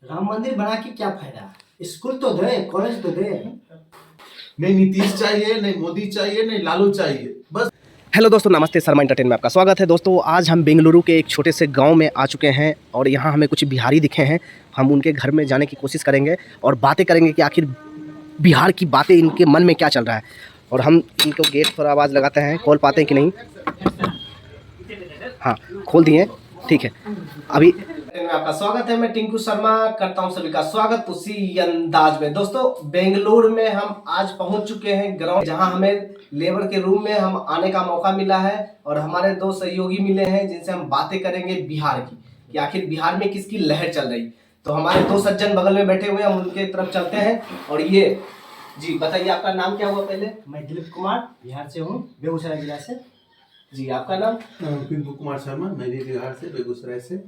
राम मंदिर बना के क्या फायदा? स्कूल तो दे, कॉलेज तो दे। नहीं नीतीश चाहिए, नहीं मोदी चाहिए, नहीं लालू चाहिए, बस। हेलो दोस्तों, नमस्ते। शर्मा एंटरटेन में आपका स्वागत है। दोस्तों आज हम बेंगलुरु के एक छोटे से गांव में आ चुके हैं और यहाँ हमें कुछ बिहारी दिखे हैं। हम उनके घर में जाने की कोशिश करेंगे और बातें करेंगे कि आखिर बिहार की बातें इनके मन में क्या चल रहा है। और हम इनको गेट पर आवाज़ लगाते हैं, खोल पाते हैं कि नहीं। हाँ, खोल दिए, ठीक है। अभी में आपका स्वागत है। मैं टिंकू शर्मा करता हूं सभी का स्वागत उसी अंदाज में। दोस्तों बेंगलुरु में हम आज पहुंच चुके हैं ग्राउंड, जहां हमें लेबर के रूम में हम आने का मौका मिला है और हमारे दो सहयोगी मिले हैं जिनसे हम बातें करेंगे बिहार की, कि आखिर बिहार में किसकी लहर चल रही। तो हमारे दो सज्जन बगल में बैठे हुए हैं, हम उनके तरफ चलते हैं। और ये जी बताइए, आपका नाम क्या हुआ पहले? मैं दिलीप कुमार बिहार से हूँ, बेगूसराय जिला से। जी आपका नाम? पिंकू कुमार शर्मा, मैं भी बिहार से, बेगूसराय से।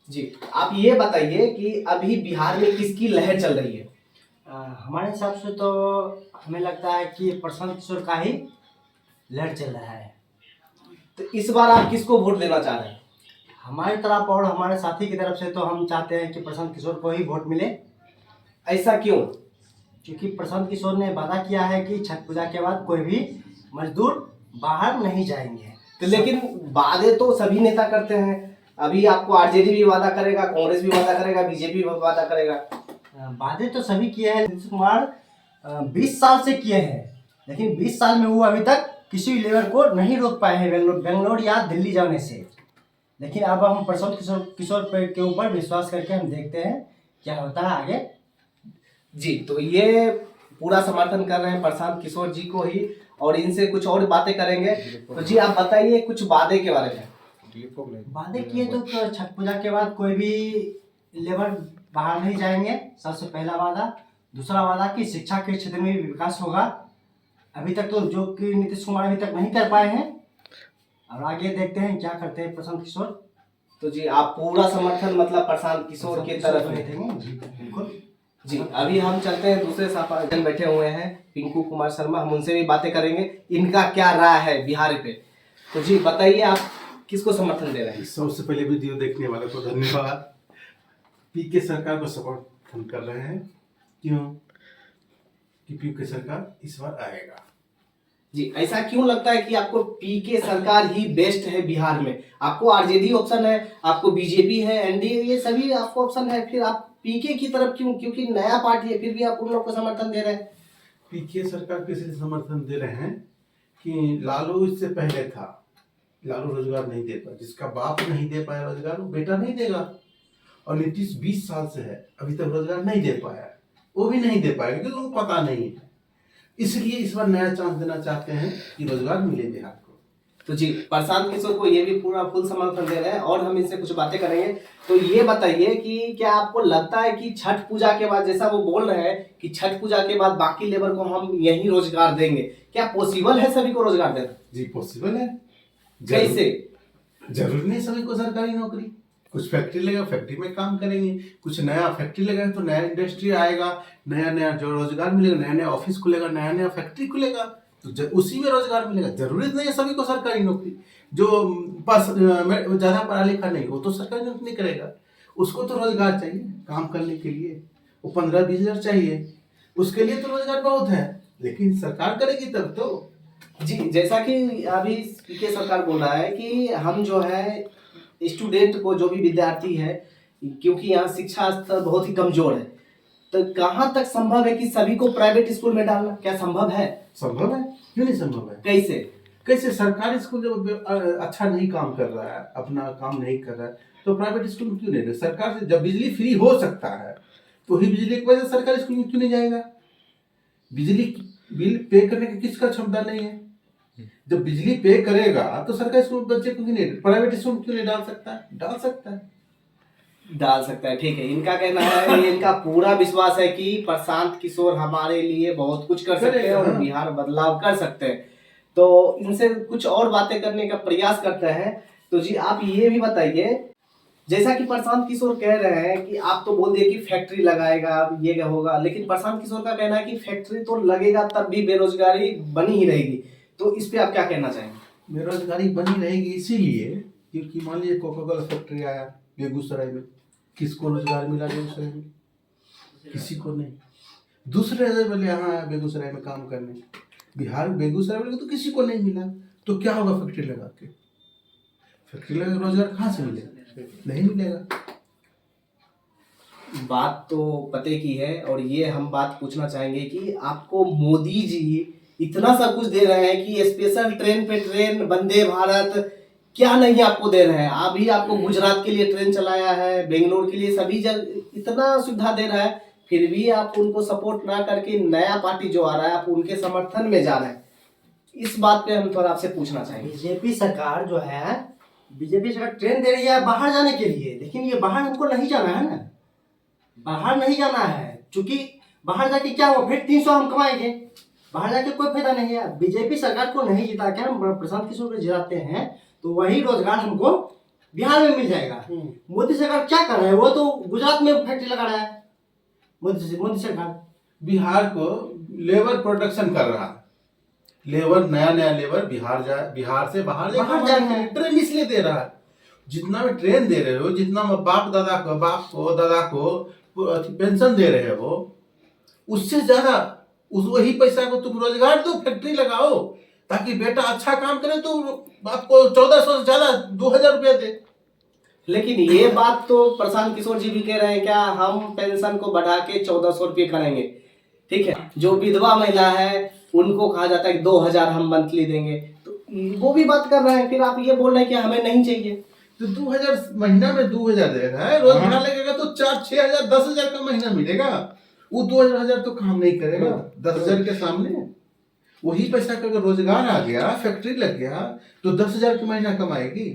जी आप ये बताइए कि अभी बिहार में किसकी लहर चल रही है? हमारे हिसाब से तो हमें लगता है कि प्रशांत किशोर का ही लहर चल रहा है। तो इस बार आप किसको वोट देना चाह रहे हैं? हमारी तरफ और हमारे साथी की तरफ से तो हम चाहते हैं कि प्रशांत किशोर को ही वोट मिले। ऐसा क्यों? क्योंकि प्रशांत किशोर ने वादा किया है कि छठ पूजा के बाद कोई भी मजदूर बाहर नहीं जाएंगे। तो लेकिन वादे तो सभी नेता करते हैं। अभी आपको आरजेडी भी वादा करेगा, कांग्रेस भी वादा करेगा, बीजेपी भी वादा करेगा। वादे तो सभी किए हैं। नीतीश कुमार 20 साल से किए हैं, लेकिन 20 साल में वो अभी तक किसी भी लेबर को नहीं रोक पाए हैं बेंगलोर या दिल्ली जाने से। लेकिन अब हम प्रशांत किशोर के ऊपर विश्वास करके हम देखते हैं क्या होता है आगे। जी तो ये पूरा समर्थन कर रहे हैं प्रशांत किशोर जी को ही, और इनसे कुछ और बातें करेंगे। तो जी आप बताइए कुछ वादे के बारे में। वादे किए तो छठ पूजा के बाद कोई भी लेबर बाहर नहीं जाएंगे, सबसे पहला वादा। दूसरा वादा कि शिक्षा के क्षेत्र में भी विकास होगा। अभी तक तो जो कि नीतीश कुमार अभी तक नहीं कर पाए हैं, और आगे देखते हैं क्या करते हैं प्रशांत किशोर। तो जी आप पूरा समर्थन मतलब प्रशांत किशोर के तरफ में देंगे। जी बिल्कुल। जी अभी हम चलते हैं दूसरे साथी बैठे हुए हैं पिंकू कुमार शर्मा, हम उनसे भी बातें करेंगे इनका क्या राय है बिहार पे। तो जी बताइए आप किसको समर्थन दे रहे हैं? सबसे पहले वीडियो देखने वालों को धन्यवाद। पीके सरकार को समर्थन कर रहे हैं। क्यों? कि पीके सरकार इस बार आएगा। जी ऐसा क्यों लगता है कि आपको पीके सरकार ही बेस्ट है बिहार में? आपको आरजेडी ऑप्शन है, आपको बीजेपी है, एनडीए, ये सभी आपको ऑप्शन है, फिर आप पीके की तरफ क्यों? क्योंकि नया पार्टी है, फिर भी आप उन लोग को समर्थन दे रहे हैं। पीके सरकार को इसलिए समर्थन दे रहे हैं कि लालू इससे पहले था, लालू रोजगार नहीं दे पाया। जिसका बाप नहीं दे पाया रोजगार, वो बेटा नहीं देगा। और नीतीश 20 साल से है, अभी तक रोजगार नहीं दे पाया, वो भी नहीं दे पाएगा क्योंकि उनको पता नहीं है। इसलिए इस बार नया चांस देना चाहते हैं कि रोजगार मिले बिहार को। तो जी प्रशांत किशोर को ये भी पूरा फुल समर्थन दे रहे हैं और हम इनसे कुछ बातें करेंगे। तो ये बताइए कि क्या आपको लगता है कि छठ पूजा के बाद, जैसा वो बोल रहे हैं कि छठ पूजा के बाद बाकी लेबर को हम यही रोजगार देंगे, क्या पॉसिबल है सभी को रोजगार देना? जी पॉसिबल है। कैसे? जरूरी नहीं सभी को सरकारी नौकरी। कुछ फैक्ट्री लगा, फैक्ट्री में काम करेंगे। कुछ नया फैक्ट्री लगा तो नया इंडस्ट्री आएगा, नया नया जो रोजगार मिलेगा, नया नया ऑफिस खुलेगा, नया नया फैक्ट्री खुलेगा, तो उसी में रोजगार मिलेगा। जरूरी नहीं है सभी को सरकारी नौकरी। जो बस ज्यादा पढ़ा लिखा नहीं, वो तो सरकारी नौकरी नहीं करेगा। उसको तो रोजगार चाहिए काम करने के लिए। वो 15-20 हजार चाहिए, उसके लिए तो रोजगार बहुत है, लेकिन सरकार करेगी तब तो। जी जैसा कि अभी पीके सरकार बोल रहा है कि हम जो है स्टूडेंट को, जो भी विद्यार्थी है, क्योंकि यहाँ शिक्षा स्तर बहुत ही कमजोर है, तो कहाँ तक संभव है कि सभी को प्राइवेट स्कूल में डालना? क्या संभव है? संभव है, क्यों नहीं संभव है। कैसे? कैसे? सरकारी स्कूल जब अच्छा नहीं काम कर रहा है, अपना काम नहीं कर रहा है, तो प्राइवेट स्कूल में क्यों नहीं? सरकार से जब बिजली फ्री हो सकता है तो ही बिजली की वजह से सरकारी स्कूल में क्यों नहीं जाएगा? बिजली बिल पे करने की किसका क्षमता नहीं है? जब बिजली पे करेगा तो सरकारी स्कूल बच्चे को क्यों नहीं, प्राइवेट स्कूल क्यों नहीं डाल सकता है? डाल सकता है, डाल सकता है। ठीक है, इनका कहना है, इनका पूरा विश्वास है कि प्रशांत किशोर हमारे लिए बहुत कुछ कर सकते हैं और बिहार बदलाव कर सकते हैं। तो इनसे कुछ और बातें करने का प्रयास करते हैं। तो जी आप ये भी बताइए, जैसा कि प्रशांत किशोर कह रहे हैं कि आप तो बोल दिए कि फैक्ट्री लगाएगा, ये होगा, लेकिन प्रशांत किशोर का कहना है कि फैक्ट्री तो लगेगा तब भी बेरोजगारी बनी ही रहेगी। तो इस पे आप क्या कहना चाहेंगे? बेरोजगारी बनी रहेगी इसीलिए क्योंकि मान लीजिए कोका कोला फैक्ट्री आया बेगूसराय में, किसको रोजगार मिला बेगूसराय में? किसी को नहीं। दूसरे जगह बोले यहाँ बेगूसराय में काम करने, बिहार बेगूसराय में तो किसी को नहीं मिला। तो क्या होगा फैक्ट्री लगा के? फैक्ट्री लगा के रोजगार कहाँ से मिलेगा? नहीं मिलेगा। बात तो पते की है, और ये हम बात पूछना चाहेंगे कि आपको मोदी जी इतना सब कुछ दे रहे हैं कि स्पेशल ट्रेन पे ट्रेन, वंदे भारत, क्या नहीं आपको दे रहे हैं। अभी आपको गुजरात के लिए ट्रेन चलाया है, बेंगलोर के लिए, सभी जगह इतना सुविधा दे रहा है, फिर भी आप उनको सपोर्ट ना करके नया पार्टी जो आ रहा है आप उनके समर्थन में जा रहे हैं। इस बात पे हम थोड़ा आपसे पूछना चाहेंगे। बीजेपी सरकार जो है, बीजेपी सरकार ट्रेन दे रही है बाहर जाने के लिए, लेकिन ये बाहर हमको नहीं जाना है ना, बाहर नहीं जाना है, क्योंकि बाहर जाके क्या हो, फिर 300 हम कमाएंगे, बाहर जाके कोई फायदा नहीं है। बीजेपी सरकार को नहीं जिता के हम प्रशांत किशोर को जिताते हैं तो वही रोजगार हमको बिहार में मिल जाएगा। मोदी सरकार क्या कर रहा है, वो तो गुजरात में फैक्ट्री लगा रहा है। मोदी सरकार बिहार को लेबर प्रोडक्शन कर रहा है, लेबर, नया नया लेबर बिहार से बाहर जाए, ट्रेन इसलिए दे रहा है। जितना भी ट्रेन दे रहे हो, जितना बाप दादा को पेंशन दे रहे हो, उससे ज्यादा वही पैसा को तुम रोजगार दो, फैक्ट्री लगाओ, ताकि बेटा अच्छा काम करे तो आपको 1400 से ज्यादा 2000 रुपया दे। लेकिन ये बात तो प्रशांत किशोर जी भी कह रहे हैं, क्या हम पेंशन को बढ़ा के 1400 रुपये करेंगे, ठीक है। जो विधवा महिला है उनको कहा जाता है कि 2000 हम मंथली देंगे, तो वो भी बात कर रहे हैं, फिर आप ये बोल रहे हैं कि हमें नहीं चाहिए। तो 2000 महीना में 2000 दे रहा है, रोजगार लगेगा तो 4-6,000 10,000 का महीना मिलेगा। वो 2000 तो काम नहीं करेगा 10,000 के सामने। वही पैसा का अगर रोजगार आ गया, फैक्ट्री लग गया, तो 10,000 का महीना कमाएगी।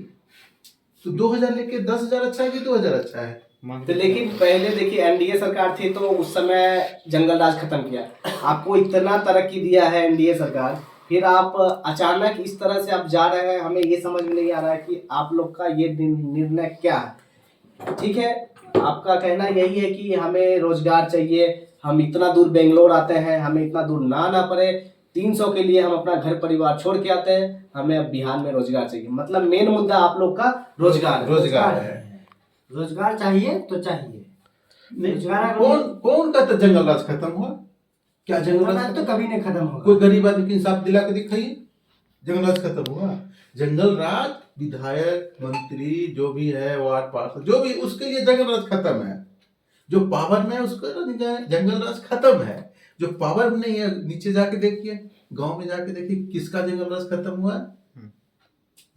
तो 2000 लेके 10,000 अच्छा है कि 2000 अच्छा है? तो लेकिन पहले देखिए एनडीए सरकार थी तो उस समय जंगल राज खत्म किया, आपको इतना तरक्की दिया है एनडीए सरकार, फिर आप अचानक इस तरह से आप जा रहे हैं। हमें ये समझ में नहीं आ रहा है कि आप लोग का ये निर्णय क्या है। ठीक है, आपका कहना यही है कि हमें रोजगार चाहिए, हम इतना दूर बेंगलोर आते हैं, हमें इतना दूर ना आना पड़े, 300 के लिए हम अपना घर परिवार छोड़ के आते हैं, हमें अब बिहार में रोजगार चाहिए। मतलब मेन मुद्दा आप लोग का रोजगार है। रोजगार चाहिए तो चाहिए। रोजगार कौन कहता जंगल राज खत्म हुआ? क्या जंगल राज तो कभी नहीं खत्म होगा। कोई गरीब आदमी की इंसाफ दिला के दिखाइए, जंगल राज खत्म हुआ? जंगल राज विधायक, मंत्री जो भी है, वार्ड पार्षद जो भी, उसके लिए जंगल राज खत्म है। जो पावर में है उसका जंगल राज खत्म है। जो पावर में नहीं है, नीचे जाके देखिए, गांव में जाके देखिए, किसका जंगल राज खत्म हुआ है?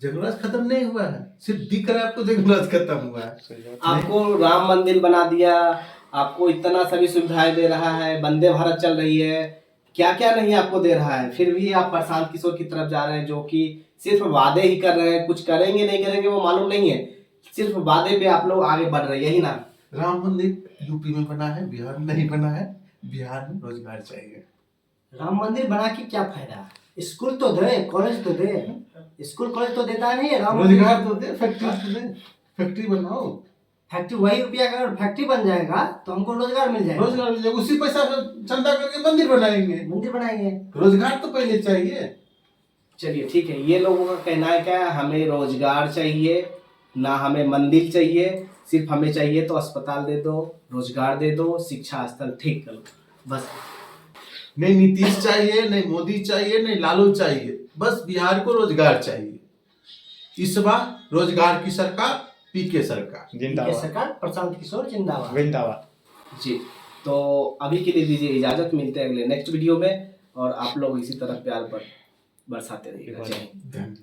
जंगल राज खत्म नहीं हुआ है, सिर्फ दिख रहा है आपको जंगल राज खत्म हुआ है। आपको राम मंदिर बना दिया, आपको इतना सभी सुविधाएं दे रहा है, वंदे भारत चल रही है, क्या क्या नहीं आपको दे रहा है, फिर भी आप प्रशांत किशोर की तरफ जा रहे हैं, जो कि सिर्फ वादे ही कर रहे हैं, कुछ करेंगे नहीं करेंगे वो मालूम नहीं है, सिर्फ वादे पे आप लोग आगे बढ़ रहे हैं, यही ना। राम मंदिर यूपी में बना है, बिहार में नहीं बना है। बिहार में रोजगार चाहिए। राम मंदिर बना के क्या फायदा? स्कूल तो दे, कॉलेज तो दे, स्कूल कॉलेज तो देता नहीं है। राम रोजगार तो दे, फैक्ट्री तो दे, फैक्ट्री बनाओ। फैक्ट्री वही रुपया का अगर फैक्ट्री बन जाएगा तो हमको रोजगार मिल जाएगा। रोजगार मिल जाएगा, उसी पैसा से चंदा करके मंदिर बनाएंगे। रोजगार तो पहले चाहिए। चलिए ठीक है, ये लोगों का कहना है क्या, हमें रोजगार चाहिए ना, हमें मंदिर चाहिए, सिर्फ हमें चाहिए तो अस्पताल दे दो, रोजगार दे दो, शिक्षा स्थल ठीक करो, बस। नहीं नीतीश चाहिए, नहीं मोदी चाहिए, नहीं लालू चाहिए, बस बिहार को रोजगार चाहिए। इस बार रोजगार की सरकार, पीके सरकार जिंदाबाद, सरकार प्रशांत किशोर जिंदाबाद जी। तो अभी के लिए दीजिए इजाजत, मिलते हैं अगले नेक्स्ट वीडियो में, और आप लोग इसी तरह प्यार बरसाते रहिएगा। जय हिंद।